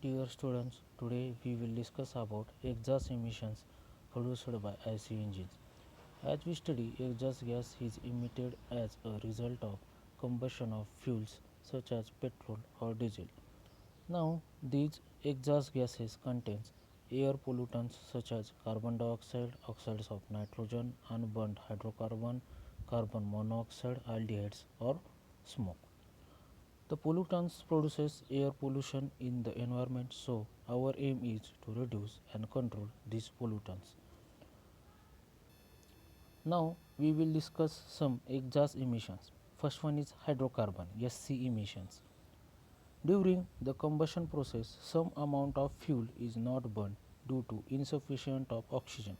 Dear students, today we will discuss about exhaust emissions produced by IC engines. As we study, exhaust gas is emitted as a result of combustion of fuels such as petrol or diesel. Now, these exhaust gases contains air pollutants such as carbon dioxide, oxides of nitrogen, unburned hydrocarbon, carbon monoxide, aldehydes or smoke. The pollutants produces air pollution in the environment, so our aim is to reduce and control these pollutants. Now we will discuss some exhaust emissions. First one is hydrocarbon SC emissions. During the combustion process, some amount of fuel is not burned due to insufficient of oxygen.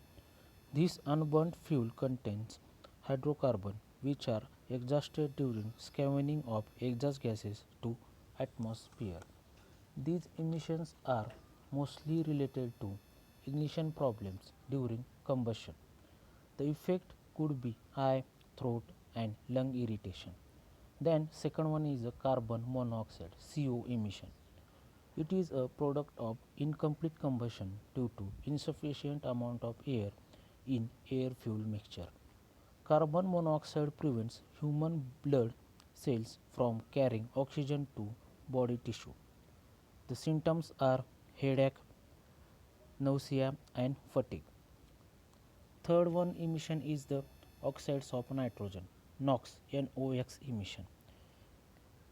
This unburned fuel contains hydrocarbon which are exhausted during scavenging of exhaust gases to atmosphere. These emissions are mostly related to ignition problems during combustion. The effect could be eye, throat and lung irritation. Then second one is a carbon monoxide CO emission. It is a product of incomplete combustion due to insufficient amount of air in air fuel mixture. Carbon monoxide prevents human blood cells from carrying oxygen to body tissue. The symptoms are headache, nausea and fatigue. Third one emission is the oxides of nitrogen, NOx emission.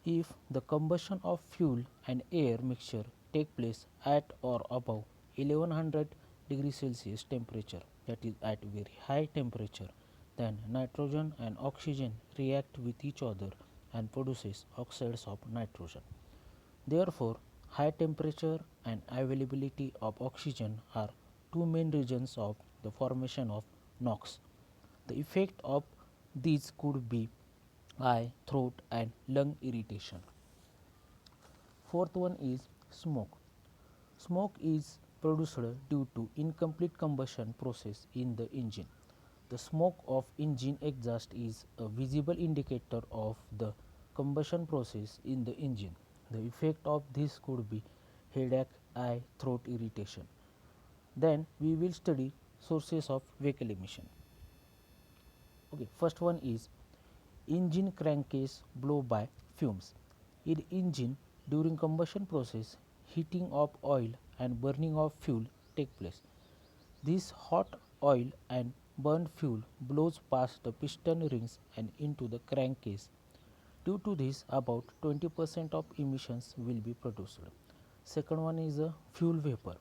If the combustion of fuel and air mixture take place at or above 1100 degrees Celsius temperature, that is at very high temperature, then nitrogen and oxygen react with each other and produces oxides of nitrogen. Therefore, high temperature and availability of oxygen are two main reasons of the formation of NOx. The effect of these could be eye, throat and lung irritation. Fourth one is smoke. Smoke is produced due to incomplete combustion process in the engine. The smoke of engine exhaust is a visible indicator of the combustion process in the engine. The effect of this could be headache, eye, throat irritation. Then we will study sources of vehicle emission. Okay, first one is engine crankcase blow by fumes. In engine, during combustion process, heating of oil and burning of fuel take place. This hot oil and burned fuel blows past the piston rings and into the crankcase. Due to this, about 20% of emissions will be produced. Second one is a fuel vapor.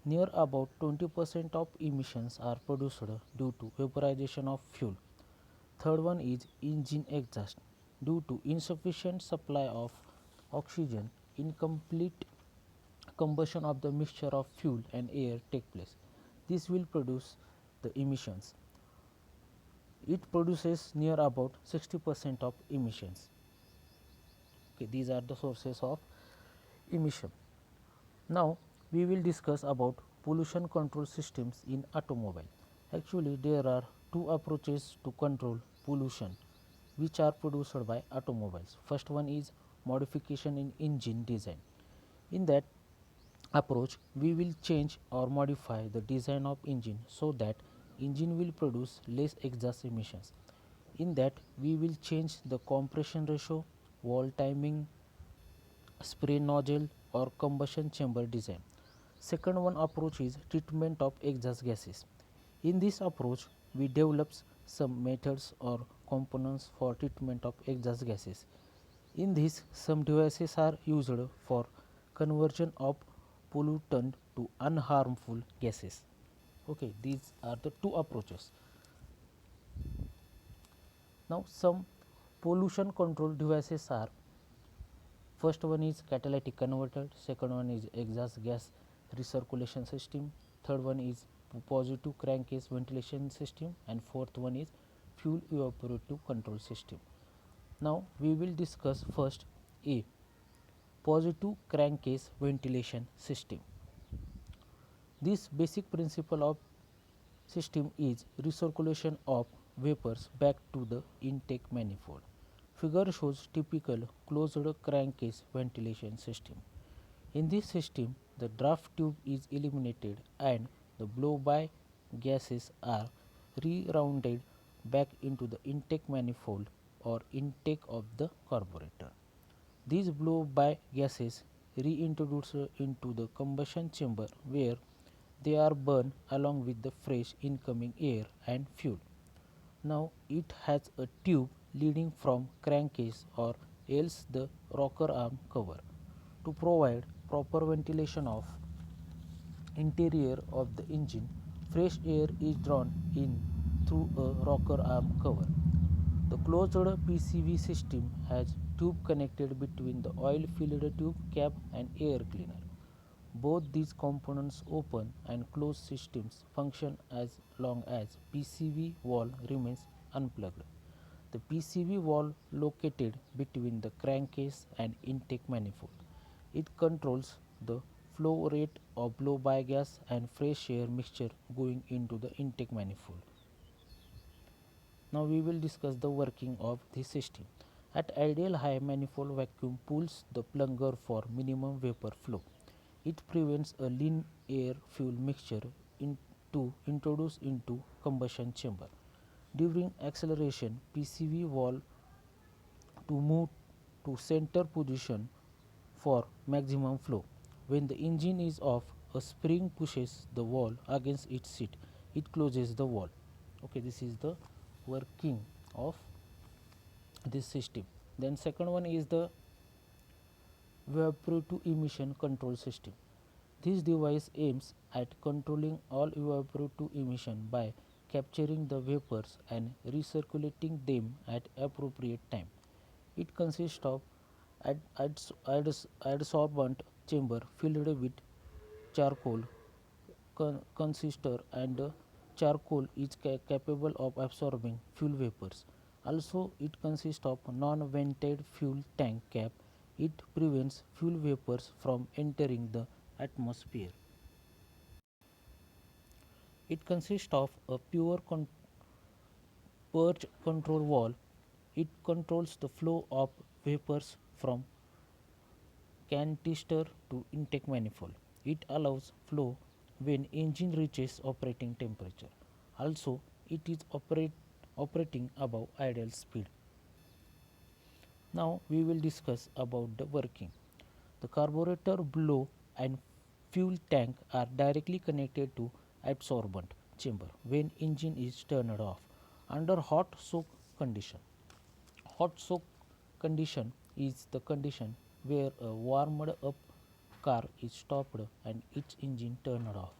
Near about 20% of emissions are produced due to vaporization of fuel. Third one is engine exhaust. Due to insufficient supply of oxygen, incomplete combustion of the mixture of fuel and air take place. This will produce the emissions. It produces near about 60% of emissions. Okay, these are the sources of emission. Now we will discuss about pollution control systems in automobile. Actually, there are two approaches to control pollution which are produced by automobiles. First one is modification in engine design. In that approach, we will change or modify the design of engine so that engine will produce less exhaust emissions. In that, we will change the compression ratio, valve timing, spray nozzle or combustion chamber design. Second one approach is treatment of exhaust gases. In this approach, we develop some methods or components for treatment of exhaust gases. In this, some devices are used for conversion of pollutant to unharmful gases. Okay, these are the two approaches. Now, some pollution control devices are: first one is catalytic converter, second one is exhaust gas recirculation system, third one is positive crankcase ventilation system, and fourth one is fuel evaporative control system. Now we will discuss first a positive crankcase ventilation system. This basic principle of system is recirculation of vapors back to the intake manifold. Figure shows typical closed crankcase ventilation system. In this system, the draft tube is eliminated and the blow-by gases are rerounded back into the intake manifold or intake of the carburetor. These blow-by gases reintroduced into the combustion chamber where they are burned along with the fresh incoming air and fuel. Now it has a tube leading from crankcase or else the rocker arm cover to provide proper ventilation of interior of the engine. Fresh air is drawn in through a rocker arm cover. The closed PCV system has tube connected between the oil filled tube cap and air cleaner. Both these components open and close systems function as long as PCV valve remains unplugged. The PCV valve located between the crankcase and intake manifold. It controls the flow rate of blow-by gas and fresh air mixture going into the intake manifold. Now we will discuss the working of this system. At ideal high, manifold vacuum pulls the plunger for minimum vapor flow. It prevents a lean air fuel mixture to introduce into combustion chamber. During acceleration, PCV valve to move to center position for maximum flow. When the engine is off, a spring pushes the valve against its seat. It closes the valve. Okay, this is the working of this system. Then second one is the evaporative emission control system. This device aims at controlling all evaporative emission by capturing the vapors and recirculating them at appropriate time. It consists of adsorbent chamber filled with charcoal consister and charcoal is capable of absorbing fuel vapors. Also, it consists of non-vented fuel tank cap. It prevents fuel vapors from entering the atmosphere. It consists of a purge control valve. It controls the flow of vapors from canister to intake manifold. It allows flow when engine reaches operating temperature. Also, it is operating above ideal speed. Now we will discuss about the working. The carburetor blow and fuel tank are directly connected to absorbent chamber when engine is turned off under hot soak condition. Hot soak condition is the condition where a warmed up car is stopped and its engine turned off.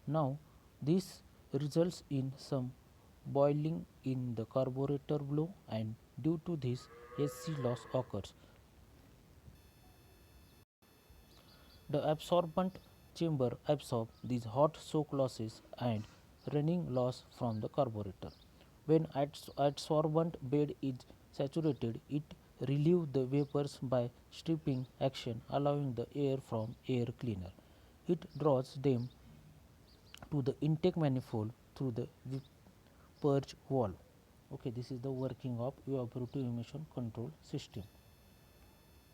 Now this results in some boiling in the carburetor blow and due to this SC loss occurs. The absorbent chamber absorbs these hot soak losses and running loss from the carburetor. When adsorbent bed is saturated, it relieves the vapors by stripping action, allowing the air from air cleaner. It draws them to the intake manifold through the purge valve. Okay, this is the working of evaporative emission control system.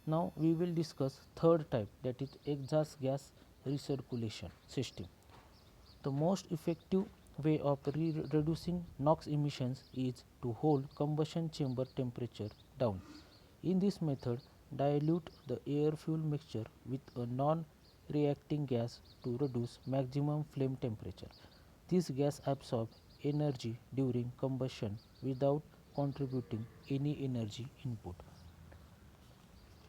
Now we will discuss third type, that is exhaust gas recirculation system. The most effective way of reducing NOx emissions is to hold combustion chamber temperature down. In this method, dilute the air fuel mixture with a non-reacting gas to reduce maximum flame temperature. This gas absorbs energy during combustion without contributing any energy input.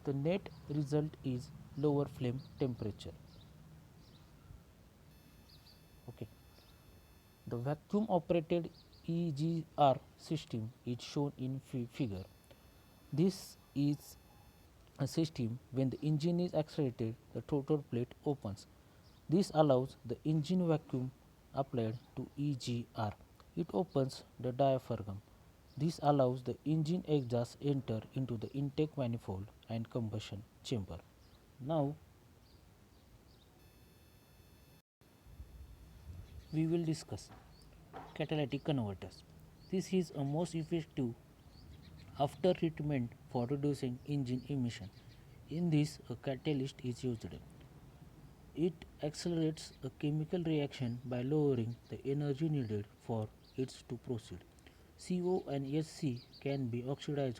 The net result is lower flame temperature. Okay. The vacuum operated EGR system is shown in figure. This is a system when the engine is accelerated, the throttle plate opens. This allows the engine vacuum applied to EGR. It opens the diaphragm. This allows the engine exhaust enter into the intake manifold and combustion chamber. Now we will discuss catalytic converters. This is a most effective after treatment for reducing engine emission. In this, a catalyst is used. It accelerates a chemical reaction by lowering the energy needed for it to proceed. CO and HC can be oxidized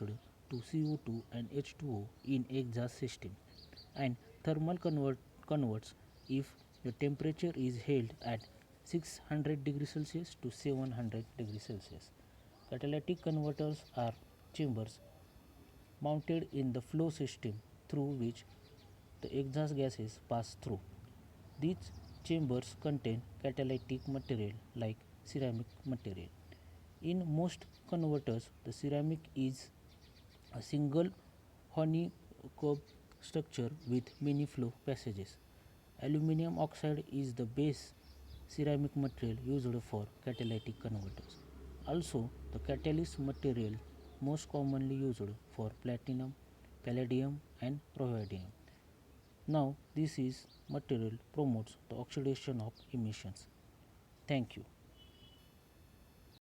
to CO2 and H2O in exhaust system, and converts if the temperature is held at 600 degrees Celsius to 700 degrees Celsius. Catalytic converters are chambers mounted in the flow system through which the exhaust gases pass through. These chambers contain catalytic material like ceramic material. In most converters, the ceramic is a single honeycomb structure with many flow passages. Aluminum oxide is the base ceramic material used for catalytic converters. Also, the catalyst material most commonly used for platinum, palladium, and palladium. Now, this is material promotes the oxidation of emissions. Thank you.